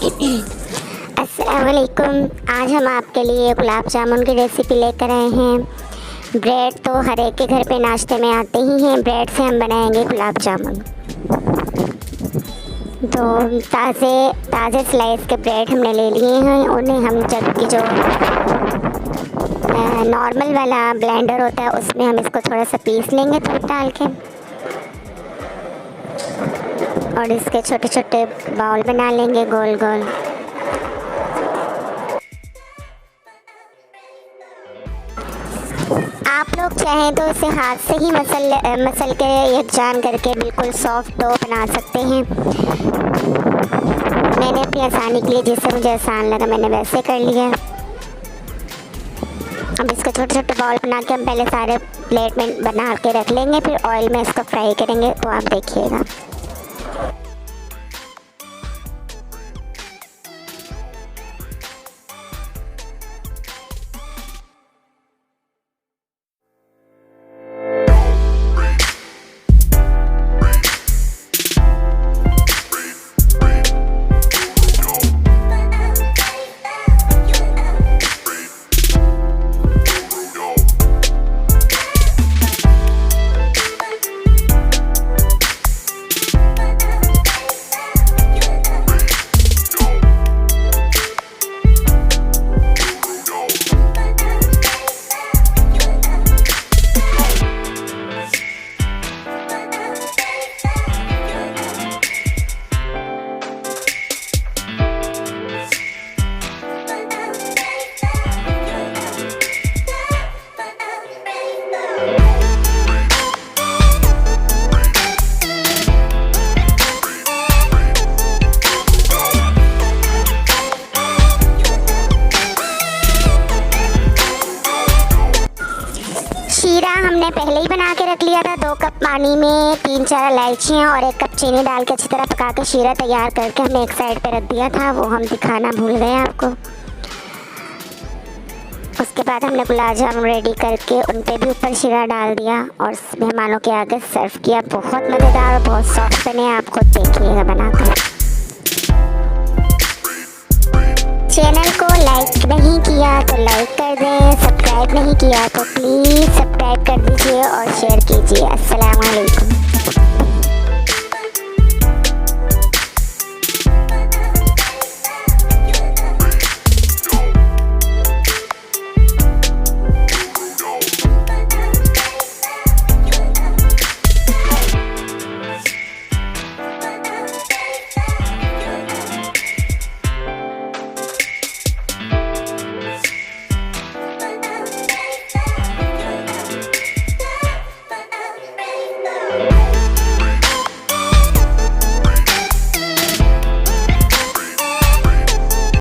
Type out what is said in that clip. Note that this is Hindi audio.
अस्सलाम वालेकुम। आज हम आपके लिए गुलाब जामुन की रेसिपी लेकर आए हैं। ब्रेड तो हर एक के घर पे नाश्ते में आते ही हैं। ब्रेड से हम बनाएंगे गुलाब जामुन। तो ताज़े स्लाइस के ब्रेड हमने ले लिए हैं। उन्हें हम जब की जो नॉर्मल वाला ब्लेंडर होता है उसमें हम इसको थोड़ा सा पीस लेंगे दूध डाल के, और इसके छोटे छोटे बाउल बना लेंगे गोल गोल। आप लोग चाहें तो इसे हाथ से ही मसल के यकजान करके बिल्कुल सॉफ्ट डो बना सकते हैं। मैंने अपनी आसानी के लिए, जिससे मुझे आसान लगा, मैंने वैसे कर लिया। अब इसके छोटे छोटे बाउल बना के हम पहले सारे प्लेट में बना के रख लेंगे, फिर ऑयल में इसको फ्राई करेंगे, तो आप देखिएगा। शीरा हमने पहले ही बना के रख लिया था। 2 कप पानी में 3-4 इलायचियाँ और 1 कप चीनी डाल के अच्छी तरह पका के शीरा तैयार करके हमने एक साइड पे रख दिया था। वो हम दिखाना भूल गए आपको। उसके बाद हमने गुलाब जामुन रेडी करके उन पे भी ऊपर शीरा डाल दिया और मेहमानों के आगे सर्व किया। बहुत मज़ेदार और बहुत सॉफ्ट बने, आप खुद देखिएगा बनाकर। चैनल को लाइक नहीं किया तो लाइक कर दें, सब्सक्राइब नहीं किया तो प्लीज़ सब्सक्राइब कर दीजिए और शेयर कीजिए। अस्सलाम वालेकुम।